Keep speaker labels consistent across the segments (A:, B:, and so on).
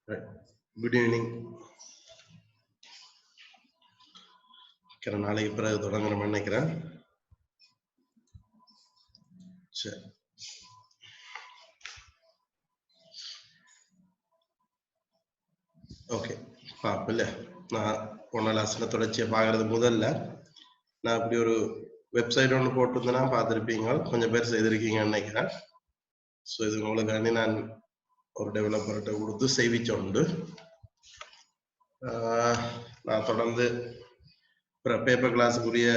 A: Right. Good evening. நாளைக்கு பிறகு தொடங்குறோம்னு நினைக்கிறேன். சரி. ஓகே. பாப்பில்ல நான் போன லாஸ்ட்ல தொடர்ச்சியை பார்க்கறது முதல்ல நான் அப்படி ஒரு வெப்சைட் ஒன்று போட்டிருந்தேன்னா பார்த்துருப்பீங்க, கொஞ்சம் பேர் செய்திருக்கீங்கன்னு நினைக்கிறேன். ஸோ இது உங்களுக்காண்டி நான் ஒரு டெவலப்பர்கிட்ட கொடுத்து செய்விச்சோண்டு நான் தொடர்ந்து பேப்பர் கிளாஸுக்குரிய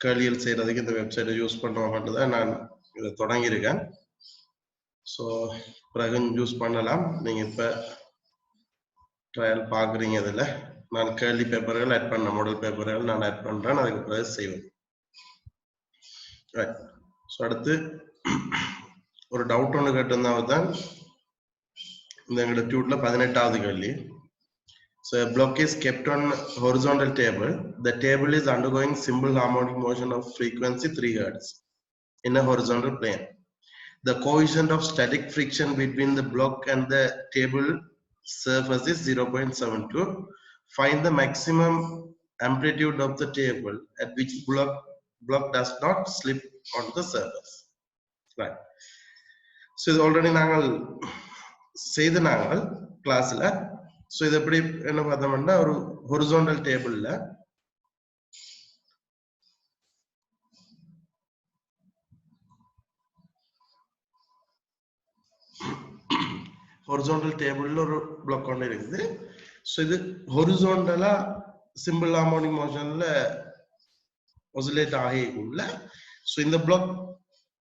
A: கேள்விகள் செய்யறதுக்கு இந்த வெப்சைட்டை யூஸ் பண்ணுவோம்னு தான் நான் இதை தொடங்கியிருக்கேன். ஸோ பிறகு யூஸ் பண்ணலாம். நீங்க இப்ப ட்ரையல் பார்க்குறீங்க. இதில் நான் கேள்வி பேப்பர்கள் ஆட் பண்ண மாடல் பேப்பர்கள் நான் ஆட் பண்றேன். அதுக்கு பிறகு செய்வேன். ரைட். ஸோ அடுத்து ஒரு டவுட் ஒன்று கேட்டிருந்தாவது தான் இந்த எங்களோட டியூட்ல 18வது கேள்வி. So a block is kept on horizontal table. The table is undergoing simple harmonic motion of frequency 3 Hz in a horizontal plane. The coefficient of static friction between the block and the table surface is 0.72. Find the maximum amplitude of the table at which block does not slip on the surface. Right. So இது already நாங்கள் செய்த நாங்கள் கிளாஸ்ல. So இது எப்படி என்ன பார்த்தோம்னா ஒரு ஹொரிசாண்டல் டேபிள்ல ஒரு பிளாக் ஒன்று இருக்குது. ஸோ இது ஹொரிசாண்டலா சிம்பிள் ஹார்மோனிக் மோஷன்ல ஆசிலேட் ஆகிக்குள்ள ஸோ இந்த பிளாக்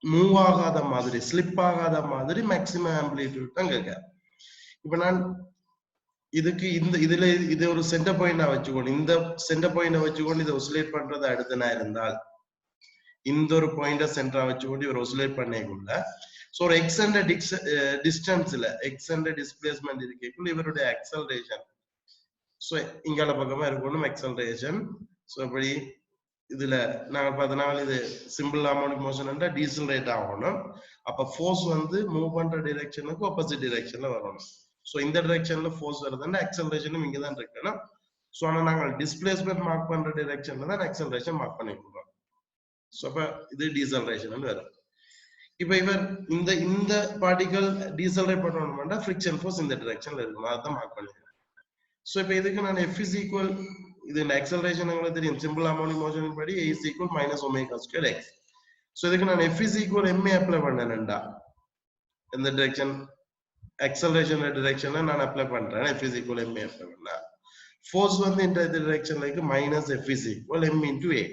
A: மூவ் ஆகாத மாதிரி, ஸ்லிப் ஆகாத மாதிரி மேக்ஸிமம் ஆம்பிளிட்யூட் தான் கேட்க. இப்ப நான் இதுக்கு இதுல இது ஒரு சென்டர் பாயிண்டா வச்சுக்கொண்டு, இந்த சென்டர் பாயிண்டை வச்சுக்கொண்டு இதை ஒசிலேட் பண்றது அடுத்த நான் இருந்தால் இந்த ஒரு பாயிண்ட சென்டரா வச்சுக்கொண்டு இவர் ஒசிலேட் பண்ணிக்குள்ள ஸோ ஒரு எக்ஸ்டெண்டட் டிஸ்டன்ஸ்ல எக்ஸ்டெண்டட் டிஸ்பிளேஸ்மெண்ட் இருக்கக்குள்ள இவருடைய ஆக்சலரேஷன் ஸோ இங்கால பக்கமா இருக்கணும் ஆக்சலரேஷன். ஸோ இப்படி இதுல நாங்க பார்த்தோம்னா இது சிம்பிள் ஹார்மோனிக் மோஷன் டீசலரேட் ஆகணும். அப்ப ஃபோர்ஸ் வந்து மூவ் பண்ற டிரெக்ஷனுக்கு ஆப்போசிட் டிரெக்ஷன்ல வரணும். ஸோ இந்த டிரெக்ஷன்ல ஃபோர்ஸ் வருதுன்னா ஆக்சலரேஷனும் இங்க தான் இருக்கணும். ஸோ ஆனால் நாங்கள் டிஸ்பிளேஸ்மெண்ட் மார்க் பண்ற டிரெக்ஷன்ல தான் ஆக்சலரேஷன் மார்க் பண்ணிருக்கோம். ஸோ அப்ப இது டீசலரேஷன் வரும். இப்ப இவர் இந்த பார்ட்டிகல் டீசலரேட் பண்ணணும்னா ஃபிரிக்ஷன் ஃபோர்ஸ் இந்த டிரெக்ஷன்ல இருக்கணும். அதான் மார்க் பண்ணிருக்கேன். ஸோ இப்போ இதுக்கு நான் F is equal, இது ஆக்சலரேஷன் உங்களுக்கு தெரியும், சிம்பிள் ஹார்மோனிக் மோஷன் படி A is equal minus omega square x. So இதுக்கு நான் F is equal ma apply பண்ணேன்டா இந்த டிரெக்ஷன் acceleration direction நான் அப்ளை பண்றேன். F is equal ma apply பண்ணா ஃபோர்ஸ் வந்து இந்த டிரெக்ஷன்ல இருக்கு minus F is equal m into a.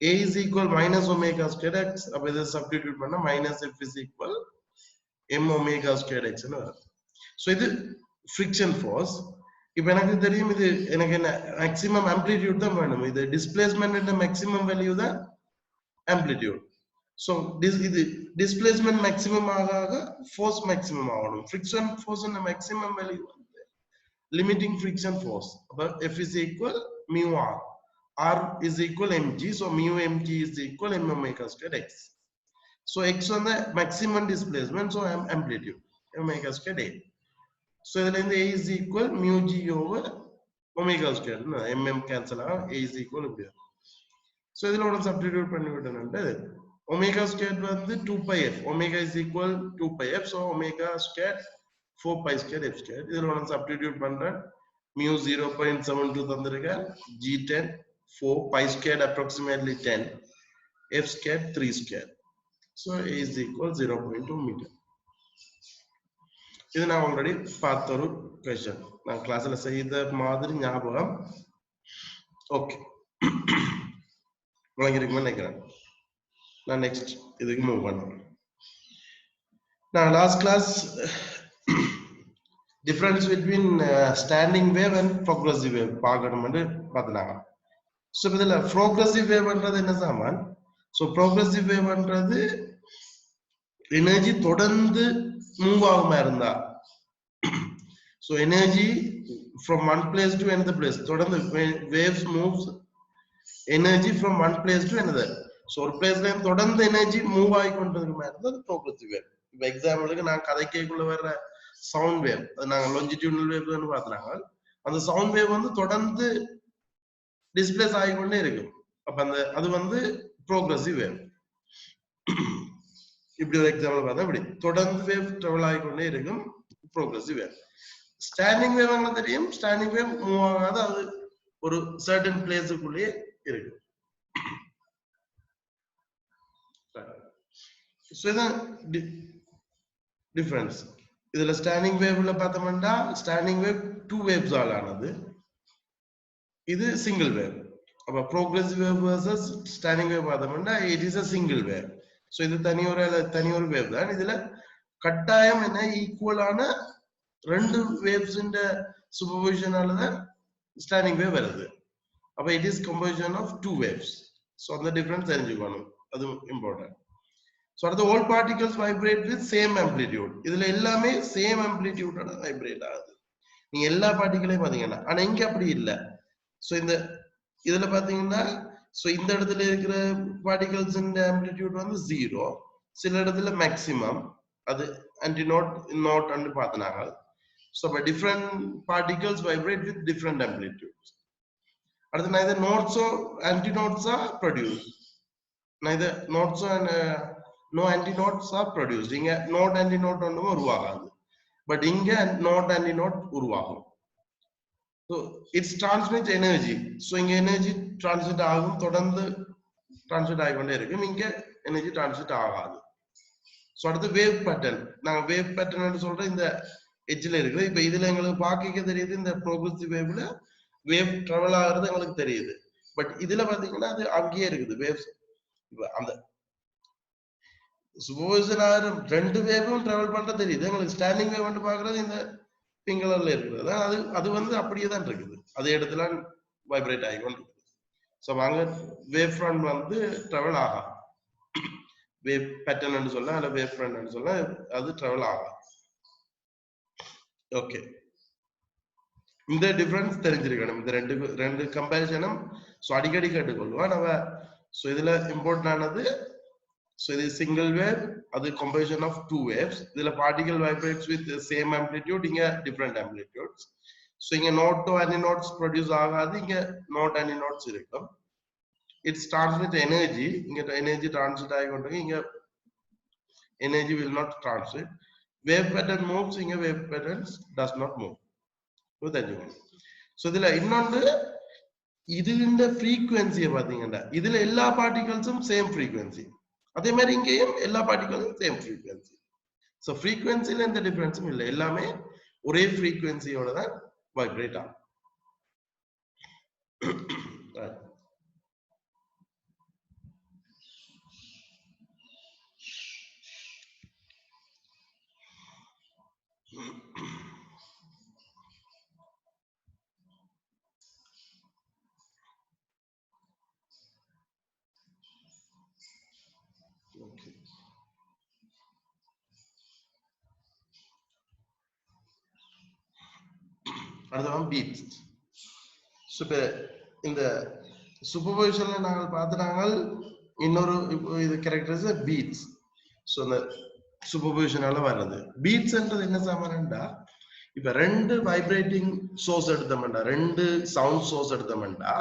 A: A is equal minus omega square x. அப்ப இதை சப்ஸ்டிட்யூட் பண்ணா minus F is equal m omega square x ன்னு வரும். ஸோ இது ஃபிரிக்ஷன் ஃபோர்ஸ். இப்போ எனக்கு தெரியும் இது எனக்கு என்ன மேக்ஸிமம் ஆம்ப்ளிடியூட் தான் வேணும். இது டிஸ்பிளேஸ்மெண்ட் மேக்ஸிமம் வேல்யூ தான் ஆம்ப்ளிடியூட். ஸோ இது டிஸ்பிளேஸ்மெண்ட் மேக்ஸிமம் ஆக ஃபோர்ஸ் மேக்ஸிமம் ஆகணும். ஃபிரிக்ஷன் ஃபோர்ஸ் மேக்ஸிமம் வேல்யூ வந்து லிமிட்டிங் ஃபிரிக்ஷன் ஃபோர்ஸ். அப்போ F is equal mu r. R is equal mg. So mu mg is equal m omega square x. So x on the maximum displacement, so amplitude omega square a. So then A is equal mu g over omega square. No, mm cancel out. A is equal to here. So then what substitute பண்ணி விட்டேன்னா omega square வந்து 2 pi f. Omega is equal 2 pi f. So omega square 4 pi square f square. இதில் ஒன்று substitute பண்றேன். mu 0.72 தந்திருக்கேன். G10 4 pi square approximately 10. F square 3 square. So A is equal 0.2 meter. இது நான் already பார்த்த ஒரு question, நான் கிளாஸ்ல செய்த மாதிரி ஞாபகம். ஓகே, உங்களுக்கு இருக்குமே நினைக்கிறேன். நான் நெக்ஸ்ட் இதுக்கு மூவ் பண்ணுவேன். நான் last class difference between standing wave and progressive wave பார்க்கணும்னு பார்த்துனாங்க. ஸோ இதில் ப்ரோக்ரஸிவ் வேவ்ன்றது என்ன சாமான்? ஸோ ப்ரோக்ரஸிவ் வேவ்ன்றது எனர்ஜி தொடர்ந்து மூவ் ஆகுமா இருந்தா, so energy from one place to another place, தொடர்ந்து waves moves energy from one place to another. so ஒரு பிளேஸ்ல தொடர்ந்து எனர்ஜி மூவ் ஆகி கொண்டிருக்குமா இருந்தா அது ப்ரோக்ரஸிவ் வேவ். இப்போ எக்ஸாம்பிளுக்கு நான் கதைக்குள்ள வர்ற சவுண்ட் வேவ், நாங்க longitudinal வேவ்னு பாத்துறாங்க. அந்த சவுண்ட் வேவ் வந்து தொடர்ந்து டிஸ்பிளேஸ் ஆகிக்கொண்டே இருக்கும். அப்ப அந்த அது வந்து ப்ரோக்ரசிவ் வேவ். இப்படி ஒரு எக்ஸாம்பிள் பார்த்தா இப்படி தொடர்ந்து வேவ் டிராவல் ஆகிக்கொண்டே இருக்கும், ப்ரோக்ரசிவ் வேவ். ஸ்டாண்டிங் வேவ் உங்களுக்கு தெரியும், ஸ்டாண்டிங் வேவ் மூவ் ஆகாது, அது ஒரு சர்டன் பிளேஸுக்குள்ளேயே இருக்கு. டிஃபரன்ஸ் இதுல ஸ்டாண்டிங் வேவ்ல பார்த்தோம்னா ஸ்டாண்டிங் வேவ் 2 வேவ்ஸ் ஆனது, இது சிங்கிள் வேவ். அப்ப progressive wave versus standing wave பார்த்தோம்னா it is a single wave. So இது தனி ஒரு வேவ் தான். இதுல கட்டாயம் என்ன ஈக்குவலான ரெண்டு வேவ்ஸ் சூப்பர்பொசிஷனால தான் ஸ்டாண்டிங் வேவ் வருது. அப்ப it is composition of 2 waves. So அந்த டிஃபரன்ஸ் தெரிஞ்சுக்கணும், அது இம்பார்ட்டன்ட். சோ அடுத்து all particles vibrate with same amplitude. இதுல எல்லாமே சேம் ஆம்ப்ளிடியூடோட வைப்ரேட் ஆகுது. நீங்க எல்லா பார்ட்டிகளையும் பாத்தீங்கன்னா, ஆனா இங்க அப்படி இல்ல. சோ இந்த இதுல பாத்தீங்கன்னா, சோ இந்த இடத்துல இருக்கிற பார்ட்டிகல்ஸ் ஆம்ப்ளிடியூட் வந்து 0, சில இடத்துல மேக்ஸிமம், அது antinode not ன்னு பார்த்தனாங்க. So by different particles vibrate with different amplitudes. அடுத்து neither nodes or antinodes are produced. Neither nodes and no antinodes are produced. இங்க node antinode ஒண்ணுமே உருவாகாது. பட் இங்க node antinode உருவாகும். So it's transmit energy. So இங்க energy transmit ஆகும், தொடர்ந்து transmit ஆகிக்கொண்டே இருக்கும். இங்க energy transmit ஆகாது. So அடுத்து wave pattern. நாங்க wave pattern ன்னு சொல்ற இந்த எட்ஜ்ல இருக்கு. இப்ப இதுல எங்களுக்கு பாக்க தெரியுது, இந்த ப்ரோக்ரசிவ் வேவ்ல வேவ் டிராவல் ஆகுறது எங்களுக்கு தெரியுது. பட் இதுல பாத்தீங்கன்னா அது அங்கேயே இருக்குது வேவ்ஸ். அந்த சூப்பர்பொசிஷன் ஆகிற ரெண்டு வேவும் டிராவல் பண்ற தெரியுது எங்களுக்கு. ஸ்டாண்டிங் வேவ் வந்து பாக்குறது இந்த பிங்க் கலர்ல இருக்குது, அது வந்து அப்படியே தான் இருக்குது, அதே இடத்துல வைப்ரேட் ஆகி கொண்டு இருக்குது. ஸோ அங்க வேவ் ஃப்ரண்ட் வந்து டிராவல் ஆகும், வேவ் பேட்டர்ன் சொல்ல அல்ல வேவ் ஃப்ரண்ட் சொல்ல, அது டிராவல் ஆகும். ஓகே, இந்த டிஃபரன்ஸ் தெரிஞ்சிருக்கணும். இந்த ரெண்டு கம்பேரிசனும் ஸோ அடிக்கடி கேட்டுக்கொள்வோம் நம்ம. ஸோ இதுல இம்பார்ட்டன்ட் ஆனது, ஸோ இது சிங்கிள் வேவ், அது கம்பேரிசன் ஆஃப் 2 வேவ்ஸ். இதுல particle vibrates with same amplitude, இங்க டிஃபரெண்ட் ஆம்ப்ளிடியூட்ஸ். ஸோ இங்க நோட் ஆன்டினோட்ஸ் ப்ரொடியூஸ் ஆகாது, இங்க நோட் ஆன்டினோட்ஸ் இருக்கும். இட்ஸ் டிரான்ஸ்மிட் எனர்ஜி, இங்க எனர்ஜி டிரான்ஸ்மிட் ஆகிக்கொண்டிருக்கு, இங்க energy will not transmit. Wave pattern moves, இங்க wave patterns does not move. So இதுல இன்னொன்று, இதுல ஃப்ரீக்வன்சியை பாத்தீங்கன்னா இதுல எல்லா பார்ட்டிகல்ஸும் சேம் ஃப்ரீக்வன்சி, அதே மாதிரி இங்கேயும் எல்லா பார்ட்டிகலும் சேம் ஃப்ரீக்வன்சி. சோ ஃப்ரீக்வன்சில எந்த டிஃபரன்ஸும் இல்லை, எல்லாமே ஒரே ஃப்ரீக்வன்சியோட தான் வைப்ரேட் ஆகும். அடுத்தவன் பீட்ஸ். இந்த சூப்பர்பொசிஷன்ல நாங்கள் பார்த்துட்டாங்க இன்னொரு இது கேரக்டர்ஸ் பீட்ஸ். ஸோ இந்த சூப்பர்பொசிஷனால வர்றது பீட்ஸ்ன்றது என்ன சாமான்டா, இப்ப ரெண்டு வைப்ரேட்டிங் சோர்ஸ் எடுத்தோம்டா, ரெண்டு சவுண்ட் சோர்ஸ் எடுத்தோம்டா,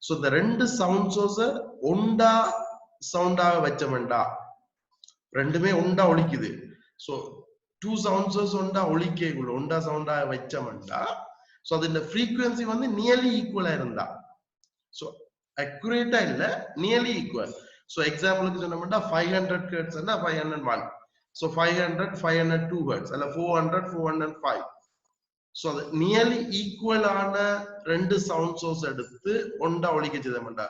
A: ஸோ இந்த ரெண்டு சவுண்ட் சோர்ஸ ஒண்டா சவுண்டாக வச்சோம்டா, ரெண்டுமே ஒண்டா ஒலிக்குது. ஸோ 2 சவுண்ட் சோர்ஸ் ஒண்டா ஒலிக்கக்குள்ள ஒண்டா சவுண்டாக வச்சோம்டா, ஸோ அதுல ஃப்ரீக்வன்சி வந்து நியர்லி ஈக்குவலா இருந்தா, ஸோ அக்யூரேட்டா இல்ல, நியர்லி ஈக்குவல். ஸோ எக்ஸாம்பிளுக்கு சொன்னோம்னா 500 ஹெர்ட்ஸ் அல்ல 501, ஸோ 500 502 ஹெர்ட்ஸ் அல்ல 400 405. ஸோ அது நியர்லி ஈக்குவலான ரெண்டு சவுண்ட் சோர்ஸ் எடுத்து ஒண்டா ஒலிக்க செய்தோம்டா,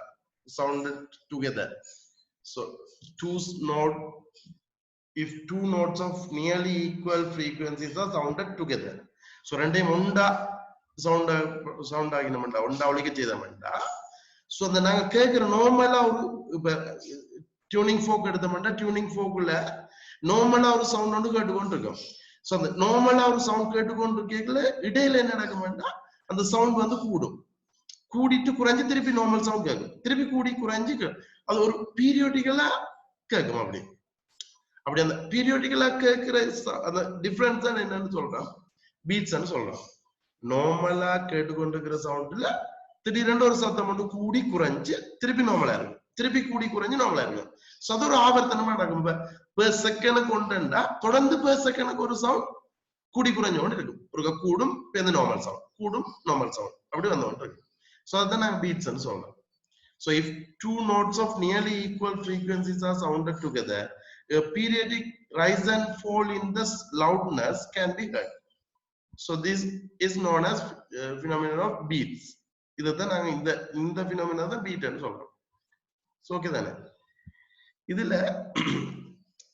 A: sound together. So if two notes of nearly equal frequencies are sounded together, so ரெண்டையும் ஒண்டா சவுண்ட் ஆகினோம்டா, ஒண்டா ஒலிக்க செய்தோம்டா, ஸோ அந்த நாங்க கேட்கிற நார்மலா ஒரு இப்ப டியூனிங் ஃபோக் எடுத்தோம்னா டியூனிங் ஃபோக்குள்ள நார்மலா ஒரு சவுண்ட் ஒன்று கேட்டுக்கொண்டு இருக்கும். ஸோ அந்த நார்மலா ஒரு சவுண்ட் கேட்டுக்கொண்டு கேட்கல, இடையில என்ன நடக்கும்னா அந்த சவுண்ட் வந்து கூடிட்டு குறைஞ்சு திருப்பி நார்மல் சவுண்ட் கேட்கும், திருப்பி கூடி குறைஞ்சு அது ஒரு பீரியோடிக்கலா கேட்கும். அப்படி அப்படி அந்த பீரியாடிக்கலா கேட்கிற அந்த டிஃபரன்ஸ் தான் என்னன்னு சொல்றோம், பீட்ஸ் சொல்றோம். நார்மலா கேட்டுக்கொண்டிருக்கிற சவுண்ட்ல திடீரென்று ஒரு சத்தம் மட்டும் கூடி குறைஞ்சு திருப்பி நார்மலா இருக்கும், திருப்பி கூடி குறைஞ்சு நார்மலா இருக்கும். சோ அது ஒரு ஆவர்த்தனமா நடக்கும். பெர் செகண்ட் கொண்டுண்டா தொடர்ந்து பெர் செகண்டுக்கு ஒரு சவுண்ட் கூடி குறைஞ்சோண்டு இருக்கும். ஒரு கூடும் நார்மல் சவுண்ட், கூடும் நார்மல் சவுண்ட் அப்படி வந்தோண்டு இருக்கு. சோ அதான் நாங்க பீட்ஸ் சொல்றோம். So if two notes of nearly equal frequencies are sounded together, a periodic rise and fall in the loudness can be heard. So this is known as phenomenon of beats. இதைத்தான் நாங்க இந்த phenomenon தான் beat ன்னு சொல்றோம். So okay தானே? இதுல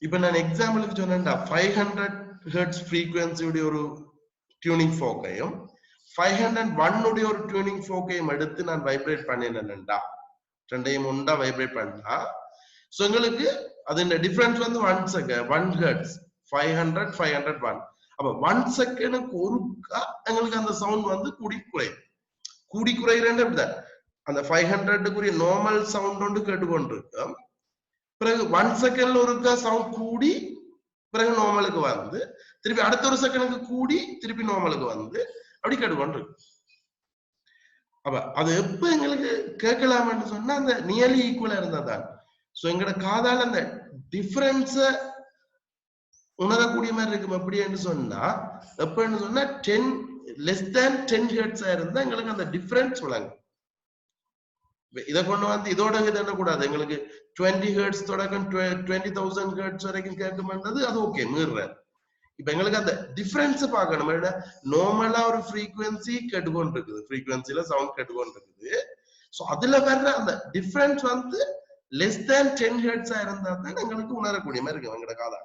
A: இப்ப நான் எக்ஸாம்பிளுக்கு சொன்னேன்டா 500 ஹெர்ட்ஸ் frequency உடைய ஒரு டியூனிங் ஃபோக்கையும் 501 உடைய ஒரு டியூனிங் ஃபோக்கையும் எடுத்து நான் வைப்ரேட் பண்ணினேன்டா, ரெண்டையும் உண்டா வைப்ரேட் பண்ணா, சோ உங்களுக்கு அதோட டிஃபரன்ஸ் வந்து 1 செகண்ட் 1 ஹெர்ட்ஸ் 500 501. அப்ப 1 செகண்டுக்கு ஒருக்கா எங்களுக்கு அந்த சவுண்ட் வந்து கூடி குறையிறேன் அப்படிதான். அந்த 500க்குரிய நார்மல் சவுண்ட் ஒன்று கேட்டுக்கொண்டிருக்கோம். பிறகு 1 செகண்ட்ல ஒருக்கா சவுண்ட் கூடி பிறகு நார்மலுக்கு வந்து திருப்பி அடுத்த ஒரு செகண்டுக்கு கூடி திருப்பி நார்மலுக்கு வந்து அப்படி கேட்டுக்கொண்டிருக்கு. அப்ப அது எப்ப எங்களுக்கு கேட்கலாம்னு சொன்னா அந்த நியர்லி ஈக்குவலா இருந்தா தான். சோ எங்கட காதால அந்த டிஃபரன்ஸ உணரக்கூடிய மாதிரி இருக்கும். எப்படின்னு சொன்னா எப்பன்னு சொன்னா 10 less than 10 ஹெர்ட்ஸ் இருந்தா எங்களுக்கு அந்த டிஃபரன்ஸ் விளங்கும். இதை கொண்டு வந்து இதோட இது என்ன கூடாது, எங்களுக்கு 20 ஹெர்ட்ஸ் தொடக்கம் 20,000 ஹெர்ட்ஸ் வரைக்கும் கேட்கும்ன்றது அது ஓகே மீறுற. இப்ப எங்களுக்கு அந்த டிஃபரன்ஸ் பார்க்கணும். நார்மலா ஒரு ஃப்ரீக்வன்சி கேட்டுக்கொண்டு இருக்குது, ஃப்ரீக்வன்சில சவுண்ட் கேட்டுக்கொண்டு இருக்குது. சோ அதுல வர்ற அந்த டிஃபரன்ஸ் வந்து லெஸ் தேன் 10 ஹெர்ட்ஸா இருந்தா தான் எங்களுக்கு உணரக்கூடிய மாதிரி இருக்கு எங்களோட காதால.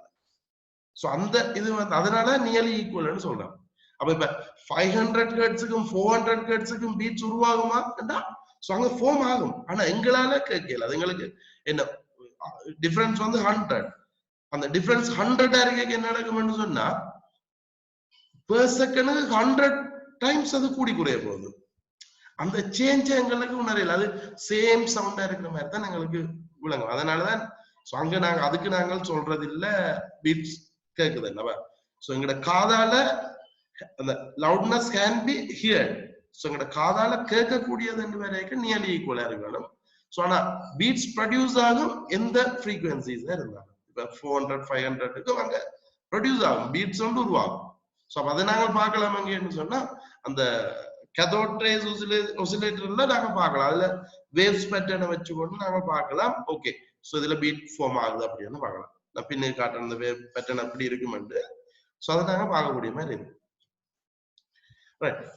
A: சோ அந்த இது வந்து அதனால நியர்லி ஈக்குவல்னு சொல்றோம். அப்ப இப்ப 500 ஹெர்ட்ஸுக்கும் 400 ஹெர்ட்ஸுக்கும் பீட்ஸ் உருவாகுமா? சோ அங்க ஃபார்ம் ஆகும். ஆனா எங்களால கேட்கல. அது எங்களுக்கு என்ன டிஃபரன்ஸ் வந்து 100. அந்த டிஃபரன்ஸ் 100 இருக்க என்ன நடக்கும்னு சொன்னா பெர் செகண்ட் 100 டைம்ஸ் அது கூடி குறைய போகுது. அந்த சேஞ்ச் எங்களுக்கு உணரல. அது சேம் சவுண்டா இருக்கிற மாதிரி தான் எங்களுக்கு விளங்கும். அதனாலதான் அங்க நாங்க அதுக்கு நாங்கள் சொல்றது இல்ல பீட்ஸ் கேக்குது என்னவா. சோ எங்கட காதால அந்த loudness can be heard. So எங்கட காதால கேட்கக்கூடியது வரைக்கும் நியர்லி ஈக்குவலா இருக்கணும். சோ ஆனா பீட்ஸ் ப்ரொடியூஸ் ஆகும் எந்த ஃப்ரீக்வன்சிஸ் இருந்தாலும். இப்ப 400 500க்கு அங்க ப்ரொடியூஸ் ஆகும், பீட்ஸ் வந்து உருவாகும். சோ அதை நாங்க பார்க்கலாம் எங்கன்னு சொன்னா அந்த கேத்தோட் ரேஸ் ஒசிலேட்டர்ல நாங்க பார்க்கலாம். அதுல வேவ்ஸ் பேட்டர்னை வச்சுக்கொண்டு நாங்க பார்க்கலாம். ஓகே, சோ இதுல பீட் ஃபார்ம் ஆகுது அப்படின்னு பார்க்கலாம். நான் பின்னுக்கு காட்டுற அந்த வேவ் பேட்டர்ன் அப்படி இருக்குமெண்டு சோ அதை நாங்க பார்க்கக்கூடிய மாதிரி இருக்கு.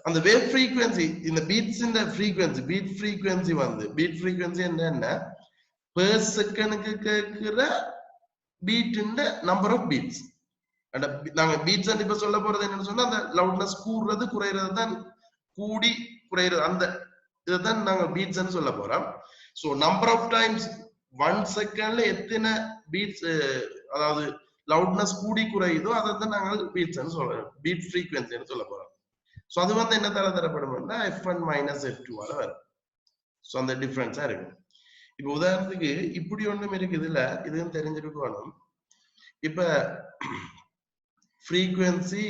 A: அந்த வேவ் ஃப்ரீக்வன்சி இந்த பீட்ஸ் இந்த ஃப்ரீக்வன்சி பீட் ஃப்ரீக்வன்சி வந்து பீட் ஃப்ரீக்வன்சி என்னன்னா பெர் செகண்டுக்கு கேட்கிற பீட் நம்பர் ஆஃப் பீட்ஸ். நாங்க பீட்ஸ் இப்ப சொல்ல போறது என்னன்னு சொன்னா அந்த லவுட்னஸ் கூடுறது குறையிறது தான், கூடி குறையிறது அந்த இதைதான் நாங்க பீட்ஸ் சொல்ல போறோம். சோ நம்பர் ஆஃப் டைம்ஸ் 1 செகண்ட்ல எத்தனை பீட்ஸ் அதாவது லவுட்னஸ் கூடி குறையுதோ அதை தான் நாங்கள் பீட்ஸ் சொல்றோம், பீட் ஃப்ரீக்வன்சின்னு சொல்ல போறோம். சோ அது வந்து என்ன தரப்படும்னா F1 - F2 வரும். சோ அந்த டிஃபரன்ஸா இருக்கும். இப்ப உதாரணத்துக்கு இப்படி ஒண்ணும் இருக்கு, இதுல இதுவும் தெரிஞ்சிருக்கணும். இப்ப ஃப்ரீக்வன்சி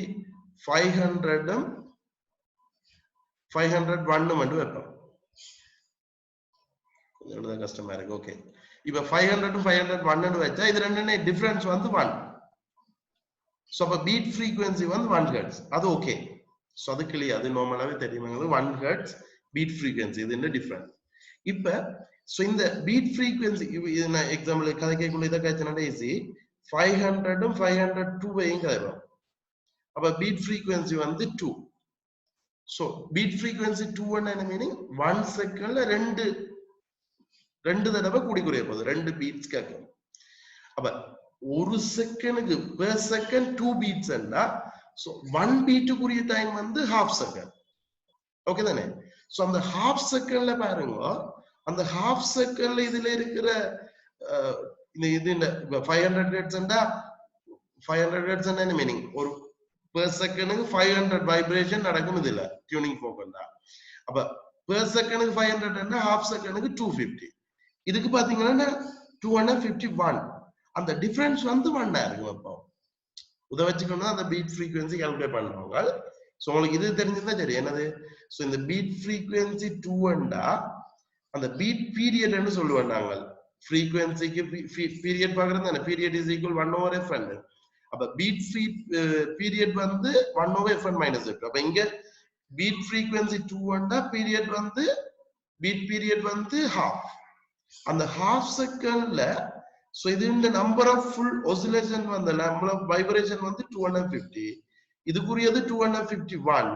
A: 500 501 மட்டும் வைப்போம். கொஞ்சம் கஷ்டமா இருக்கு. ஓகே, இப்ப 500 501 வச்சா இது ரெண்டுமே டிஃபரன்ஸ் வந்து 1. சோ அப்ப பீட் ஃப்ரீக்வன்சி வந்து 1 ஹெர்ட்ஸ். அது ஓகே. சோ அது கிளியர், அது நார்மலாவே தெரியும். 1 ஹெர்ட்ஸ் பீட் ஃப்ரீக்வன்சி இது என்ன டிஃபரன்ஸ். இப்ப சோ இந்த பீட் ஃப்ரீக்வன்சி இது நான் எக்ஸாம்பிள் கதைக்குள்ள இத கழிச்சனா ஈஸி 500 502 வைங்க கதைப்போம். அப்ப பீட் ஃப்ரீக்வன்சி வந்து 2. சோ பீட் ஃப்ரீக்வன்சி 2 என்ன மீனிங் 1 செகண்ட்ல ரெண்டு தடவை கூடி குறைய போகுது, 2 பீட்ஸ் கேட்கும். அப்ப ஒரு செகண்டுக்கு பெர் செகண்ட் 2 பீட்ஸ் என்றா சோ 1 பீட்டுக்குரிய டைம் வந்து ½ செகண்ட். ஓகே தானே? சோ அந்த ½ செகண்ட்ல பாருங்க, அந்த ½ செகண்ட்ல இதுல இருக்கிற இது 500 ஹெர்ட்ஸ் என்றா 500 ஹெர்ட்ஸ் என்ன மீனிங் ஒரு பெர் செகண்டுக்கு 500 வைப்ரேஷன் நடக்கும் இதுல டியூனிங் ஃபோக்கண்டா. அப்ப பெர் செகண்டுக்கு 500 என்றா ½ செகண்டுக்கு 250. இதுக்கு பாத்தீங்கன்னா 251. அந்த டிஃபரன்ஸ் வந்து 1 இருக்கும். அப்போ உத வச்சுக்கணும் அந்த பீட் ஃப்ரீக்வன்சி கால்குலேட் பண்ணுவாங்க. சோ உங்களுக்கு இது தெரிஞ்சதா சரி என்னது. சோ இந்த பீட் ஃப்ரீக்வன்சி 2 அந்த பீட் பீரியட்னு சொல்லுவோம் நாங்கள். ஃப்ரீக்வன்சிக்கு பீரியட் பார்க்கறது தானே. Period is equal 1/fn. அப்ப பீட் பீரியட் வந்து 1/fn - f. அப்ப இங்க பீட் ஃப்ரீக்வன்சி 2 பீரியட் வந்து பீட் பீரியட் வந்து half. அந்த half செகண்ட்ல சோ இது இந்த நம்பர் ஆஃப் ஃபுல் ஆசிலேஷன் வந்து நம்பர் ஆஃப் வைப்ரேஷன் வந்து 250. இதுக்குரியது 251.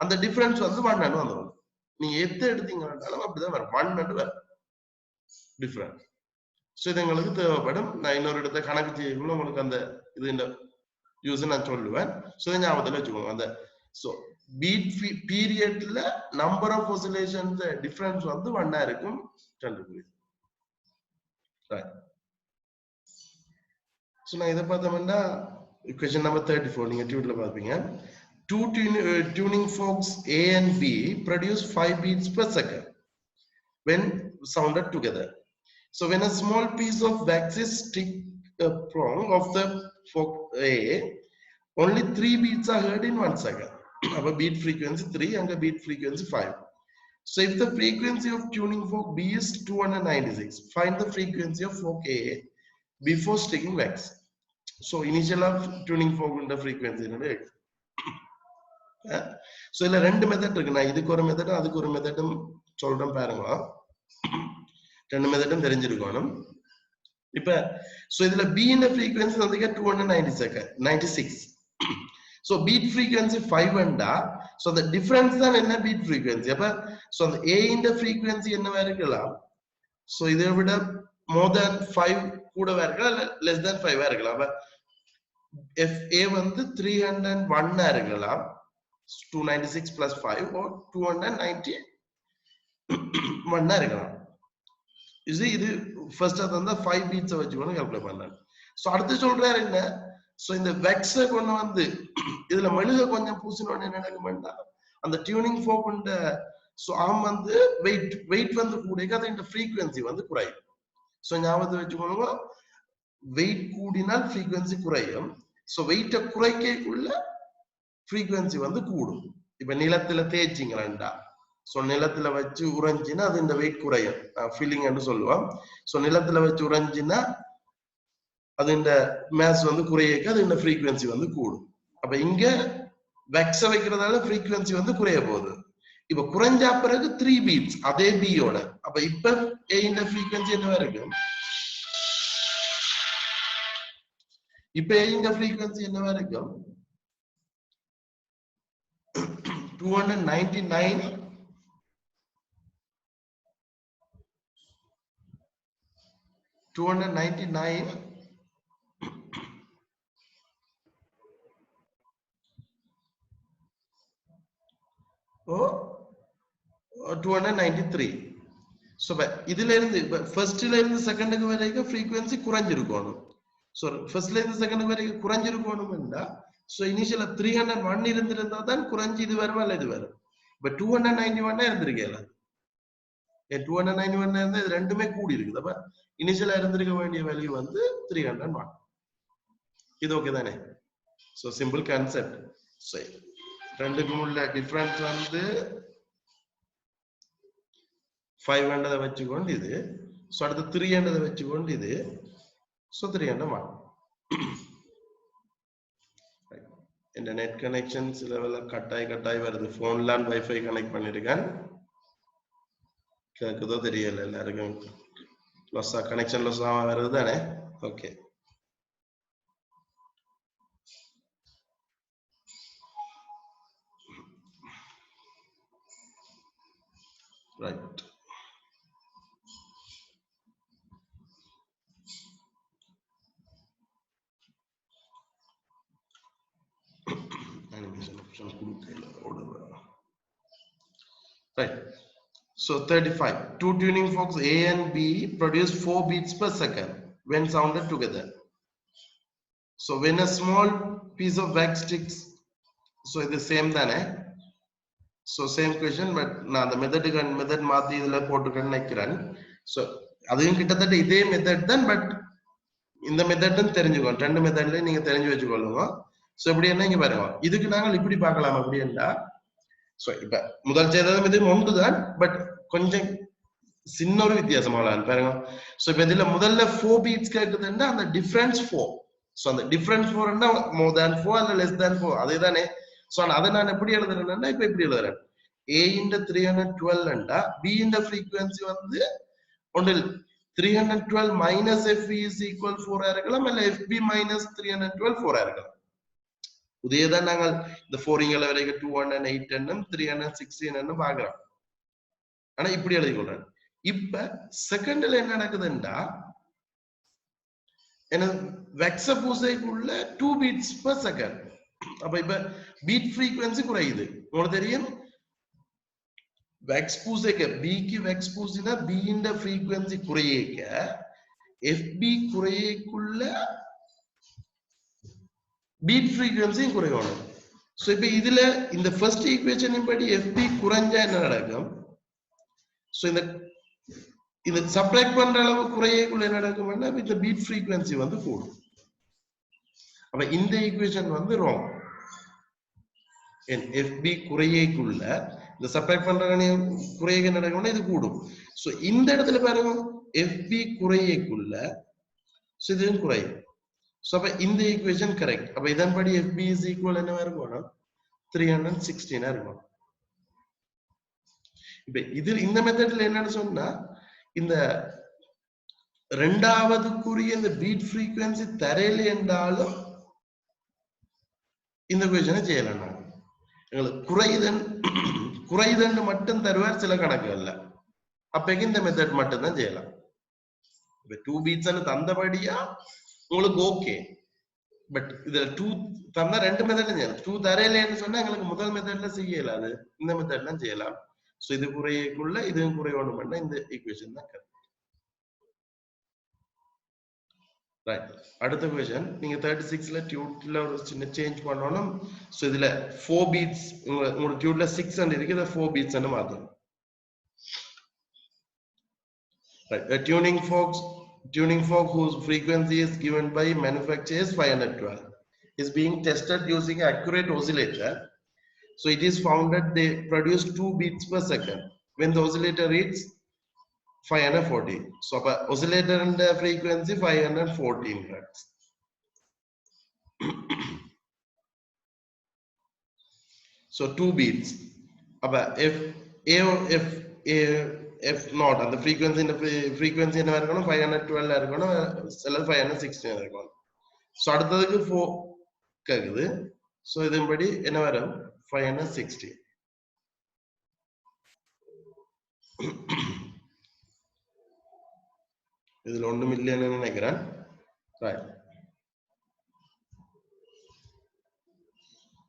A: அந்த டிஃபரன்ஸ் வந்து 1 ன்னு வந்துரும். நீங்க எத்த எடுத்தீங்கன்னாலும் அப்படிதான் வரும். 1 ன்னு வரும் டிஃபரன்ஸ். சோ இது உங்களுக்கு தேவைப்படும். நான் இன்னொரு இடத்தை கணக்கு செய்யக்குள்ள உங்களுக்கு அந்த இது இந்த யூஸ் நான் சொல்லுவேன். சோ இதை ஞாபகத்துல வச்சுக்கோங்க. அந்த சோ பீட் பீரியட்ல நம்பர் ஆஃப் ஆசிலேஷன்ஸ் டிஃபரன்ஸ் வந்து 1 இருக்கும். கண்டுபிடிச்சு So now இத பார்த்தோம்னா question number 34 நீங்க டியூட்ல பாப்பீங்க. Two tuning forks A and B produce 5 beats per second when sounded together. So when a small piece of wax is stick a prong of the fork A, only 3 beats are heard in 1 second. Our beat frequency 3 and the beat frequency 5. So if the frequency of tuning fork B is 296, find the frequency of fork A before sticking wax. So initial of tuning fork இந்த frequency என்னது. So இதுல ரெண்டு method இருக்கு. நான் இதுக்கு ஒரு மெத்தடும் அதுக்கு ஒரு மெத்தடும் சொல்றேன் பாருங்க. ரெண்டு மெத்தடும் தெரிஞ்சிருக்கணும். இப்ப சோ இதுல B ன்ற frequency வந்து 296. So beat frequency 5 ண்டா so the difference தான் என்ன beat frequency. அப்ப so அந்த A ன்ற frequency என்னவா இருக்கலாம். So இதை விட more than 5 கூடவா இருக்கலாம் less than 5 இருக்கலாம். அப்ப FA வந்து 301 இருக்கலாம். 296 plus 5 or 291 இருக்கலாம். இது ஃபர்ஸ்ட் அது வந்து 5 பீட்ஸ் வச்சுக்கணும் கால்குலேட் பண்ணலாம். சோ அடுத்து சொல்றாரு என்ன. சோ இந்த வெக்ஸ கொண்டு வந்து இதுல மெழுக கொஞ்சம் பூசினோன்னு என்ன நடக்கும்னா அந்த டியூனிங் ஃபோர்க்ன்ற சோ ஆம் வந்து வெயிட் வந்து கூடிக்க அது இந்த ஃப்ரீக்வன்சி வந்து குறையும். சோ ஞாபகத்தை வச்சுக்கோங்க. வெயிட் கூடினால் ஃப்ரீக்வன்சி குறையும். சோ வெயிட்ட குறைக்கக்குள்ள ஃப்ரீக்வன்சி வந்து கூடும். இப்ப நிலத்துல தேய்ச்சிங்களா சோ நிலத்துல வச்சு உறைஞ்சினா அது இந்த வெயிட் குறையும். ஃபீலிங் என்று சொல்லுவோம். சோ நிலத்துல வச்சு உறைஞ்சினா அது இந்த மேஸ் வந்து குறையக்க அது இந்த ஃப்ரீக்வன்சி வந்து கூடும். அப்ப இங்க வெக்ஸ வைக்கிறதால ஃப்ரீக்வன்சி வந்து குறைய போகுது. இப்ப குறைஞ்சா பிறகு 3 பீட்ஸ் அதே பியோட. அப்ப இப்ப A இந்த ஃப்ரீக்வன்சி என்னவா இருக்கு. இப்ப A இந்த ஃப்ரீக்வன்சி என்னவா இருக்கும். 299 293. சோ இதுல இருந்து ஃபர்ஸ்ட்ல இருந்து செகண்டுக்கு வரைக்கும் ஃப்ரீக்வன்சி குறைஞ்சிருக்கணும். சோ ஃபர்ஸ்ட்ல இருந்து செகண்ட் வரைக்கும் குறைஞ்சிருக்கணும்னா சோ இனிஷியலா 301 இருந்திருந்தா தான் குறைஞ்சி இது வரும் அல்ல இது வரும். இப்ப 291 இருந்திருக்கல. 291 இருந்து இது ரெண்டுமே கூடி இருக்குது. அப்ப இனிஷியலா இருந்திருக்க வேண்டிய வேல்யூ வந்து 301. இது ஓகே தானே. So simple concept. சோ ரெண்டுக்கும் உள்ள டிஃபரன்ஸ் வந்து 500 வச்சுக்கொண்டு இது. சோ அடுத்து 300 வச்சுக்கொண்டு இது. சோ 301. இந்த நெட் கனெக்ஷன் சில வேளை கட்டாய் வருது. போன்ல வைஃபை கனெக்ட் பண்ணிருக்கேன். கேக்குதோ தெரியல எல்லாருக்கும். லொஸ்ஸா கனெக்ஷன் லொஸ்ஸா வருது தானே. Okay right. animation option கொடுக்கல ஓடுவா. Right. So 35. Two tuning forks A and B produce 4 beats per second when sounded together. So when a small piece of wax sticks, so it's the same தானே. So same question, but நான் அந்த method மாத்தி இதுல போட்டுக்கன்னு நினைக்கிறேன். So அதுவும் கிட்டத்தட்ட இதே method தான், பட் இந்த மெத்தட்டும் தெரிஞ்சுக்கோங்க, ரெண்டு மெத்தட்ல நீங்க தெரிஞ்சு வச்சுக்கொள்ளுங்க. சோ இப்படி என்ன இங்க பாருங்க, இதுக்கு நாங்கள் இப்படி பார்க்கலாம் அப்படின்னா. சோ இப்ப முதல் செய்ததும் இது ஒன்றுதான், பட் கொஞ்சம் சின்ன ஒரு வித்தியாசமாக பாருங்க. சோ இப்ப இதுல முதல்ல 4 பீட்ஸ் கேக்குதுன்னா அந்த டிஃபரன்ஸ் 4. சோ அந்த டிஃபரன்ஸ் 4ன்னா மோர் தேன் 4 அல்ல லெஸ் தேன் 4 அதேதானே. சோ அதை நான் எப்படி எழுதுறேன்னா இப்ப இப்படி எழுதுறேன். A இந்த 312 ண்டா B இந்த frequency வந்து ஒன்றில் 312 minus FB is equal 4 இருக்கலாம், இல்ல FB minus 312 4 இருக்கலாம். இதேதான் நாங்கள் இந்த 4 வரைக்கும் 208 என்னும் 316 என்னும் பார்க்கிறோம். ஆனா இப்படி எழுதி கொள்றேன். இப்ப செகண்ட்ல என்ன நடக்குதுன்னா, என்ன வெக்ஸ பூசைக்குள்ள 2 beats per second. அப்ப இப்ப பீட் frequency குறையுது. உங்களுக்கு தெரியும் வெக்ஸ் பூசைக்கு பிக்கு வெக்ஸ் பூசினா பி இந்த frequency குறையேக்க FB குறையக்குள்ள பீட் frequency குறையணும். சோ இப்ப இதுல இந்த ஃபர்ஸ்ட் ஈக்குவேஷன் படி FB குறைஞ்சா என்ன நடக்கும்? சோ இந்த சப்ட்ராக்ட் பண்ற அளவு குறையக்குள்ள என்ன நடக்கும்னா இந்த பீட் frequency வந்து கூடும். அப்ப இந்த ஈக்குவேஷன் வந்து ராங். FB குறையக்குள்ள இந்த சப்ட்ராக்ட் பண்ற குறைய நடக்கும்னா இது கூடும். சோ இந்த இடத்துல பாருங்க FB குறையக்குள்ள சோ இதுவும் குறையும். சோ அப்ப இந்த ஈக்குவேஷன் கரெக்ட். அப்ப இதன்படி FB is equal என்னவா இருக்கும்னா 316 இருக்கும். இப்ப இது இந்த மெத்தட்ல என்னன்னு சொன்னா, இந்த இரண்டாவதுக்குரிய இந்த பீட் frequency தரையில என்றாலும் இந்த ஈக்குவேஷனை செய்யலாம். எங்களுக்கு குறைதன்னு மட்டும் தருவார் சில கணக்குகள்ல. அப்ப இந்த மெத்தட் மட்டும் தான் செய்யலாம். இப்ப 2 beats தந்தபடியா உங்களுக்கு ஓகே. பட் இதுல 2 தந்தா ரெண்டு மெத்தட்ல செய்யலாம். 2 தரையிலன்னு சொன்னா எங்களுக்கு முதல் மெத்தட்ல செய்யலாம், அது இந்த மெத்தட்ல செய்யலாம். சோ இது குறையக்குள்ள இதுவும் குறையணும்னா இந்த ஈக்குவேஷன் தான் கரெக்ட். ரைட். அடுத்த क्वेश्चन, நீங்க 36ல டியூட்ல ஒரு சின்ன சேஞ்ச் பண்ணனும். சோ இதுல 4 பீட்ஸ் உங்க டியூட்ல 6 and இருக்கு, இத 4 பீட்ஸ் ன்னு மாத்தணும். Right. A tuning fork whose frequency is given by manufacturer is 512 is being tested using accurate oscillator. So it is found that they produce 2 beats per second when the oscillator reads 540. So oscillator and the frequency 514 hertz. So 2 beats. If not, and the frequency in the frequency என்ன இருக்கணும் 512 இருக்கணும், சில 516 இருக்கணும். So அடுத்ததுக்கு 4 கேக்குது. So இதன்படி என்ன வரும் 560. இதுல 1 மில்லியன் நினைக்கிறேன். ரைட்.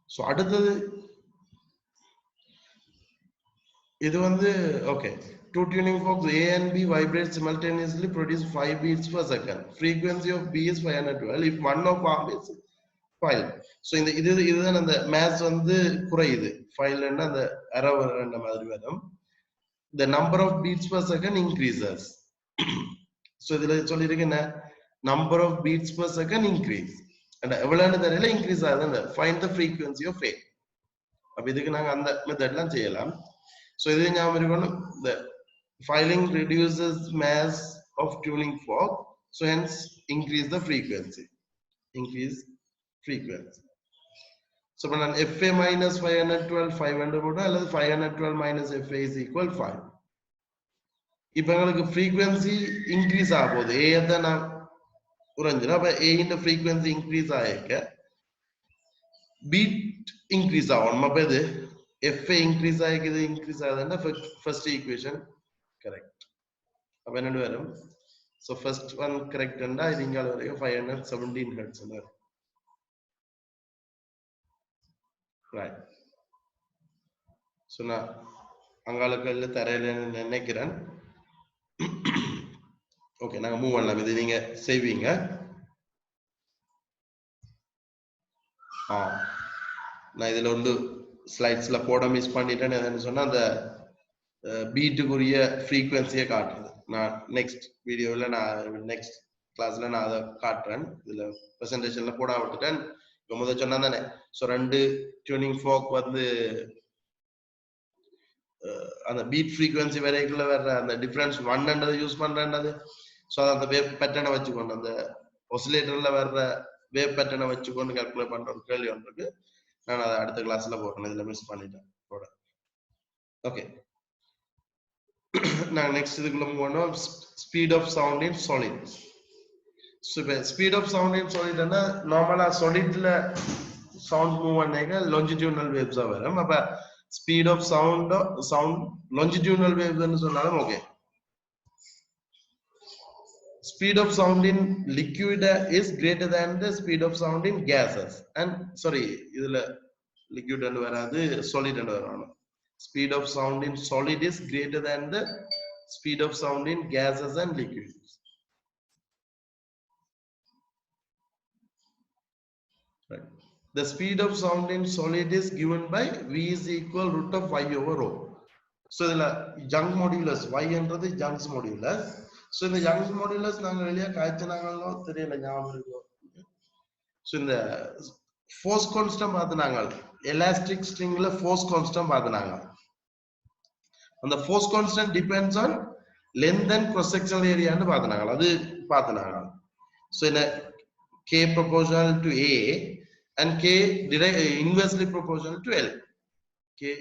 A: சோ அடுத்தது இது வந்து okay. Two tuning forks A and B vibrate simultaneously, produce 5 beats per second. Frequency of B is 512 if one of arm is file. So இதுதான் அந்த mass வந்து குறையுது. ஃபைல்னா அந்த error என்ற மாதிரி வரும். The number of beats per second increases. So இதுல சொல்லிருக்கு என்ன, number of beats per second increase. and எவ்வளவுன்னு தெரியல increase ஆகுது. Find the frequency of A. அப்ப இதுக்கு நாங்க அந்த மெத்தட்லாம் செய்யலாம். So இது ஞாபகம் இருக்கணும், the filing reduces mass of tuning fork, so hence increase the frequency. So when FA minus 512 500 போட்டா அல்லது 512 minus FA is equal 5. இப்போ உங்களுக்கு frequency increase ஆகுது. A தான் நான் உறைஞ்சிரும். அப்ப A இந்த frequency increase ஆயிக்க beat increase ஆகும். அப்ப இது FA increase ஆகிக்குது, increase ஆகுதுன்னா first equation correct. அப்ப என்ன வரும்? So first one correct ண்டா இது இங்க வரைக்கும் 517 hertz ன்னு வரும். Right. So நான் அங்காளுக்கல்ல தரையில நினைக்கிறேன். ஓகே, நாங்க மூவ் பண்ணலாம். இது நீங்க செய்வீங்க. நான் இதுல வந்து ஸ்லைட்ஸ்ல போட மிஸ் பண்ணிட்டேன்னு எதுன்னு சொன்னா அந்த பீட்டுக்குரிய ஃப்ரீக்வன்சியை காட்டுறது. நான் நெக்ஸ்ட் வீடியோவில் நான் நெக்ஸ்ட் கிளாஸ்ல நான் அதை காட்டுறேன். இதுல பிரசன்டேஷன்ல போட விட்டுட்டேன். இப்ப முதல் சொன்னா தானே, ஸோ 2 டியூனிங் ஃபோக் வந்து அந்த பீட் ஃப்ரீக்வன்சி வரைக்குள்ள வர்ற அந்த டிஃபரன்ஸ் 1 யூஸ் பண்றேன்றது. ஸோ அந்த வேவ் பேட்டர்னை வச்சுக்கொண்டு அந்த ஒசிலேட்டர்ல வர்ற வேவ் பேட்டர்னை வச்சுக்கொண்டு கால்குலேட் பண்ற ஒரு கேள்வி ஒன்று இருக்கு. நான் அதை அடுத்த கிளாஸ்ல போடுறேன். இதுல மிஸ் பண்ணிட்டேன் போட. ஓகே, நாங்க நெக்ஸ்ட் இதுக்குள்ள போனோம். Speed of sound in solid. So இப்போ ஸ்பீட் ஆஃப் சவுண்ட் இன் சாலிட்னா நார்மலா சாலிட்ல சவுண்ட் மூவ் பண்ணாக்க longitudinal waves வரும். அப்ப speed of sound longitudinal waves ன்னு சொன்னாலும் okay. Speed of sound in liquid is greater than the speed of sound in gases. And sorry, இதுல liquid and வராது, solid and வரணும். Speed of sound in solid is greater than the speed of sound in gases and liquids. Right. The speed of sound in solid is given by V is equal root of Y over rho. So இதுல Young modulus, Y என்றது Young's modulus. So இந்த Young's modulus நாங்க வெளியே காய்ச்சினாங்களோ தெரியல, ஞாபகம் இருக்கும். So இந்த force constant பார்த்துனாங்க, elastic stringல force constant பார்த்துனாங்க. அந்த force constant depends on length and cross sectional area ன்னு பார்த்துனாங்க. அது பார்த்துனாங்க. So in a K proportional to A and K inversely proportional to L. K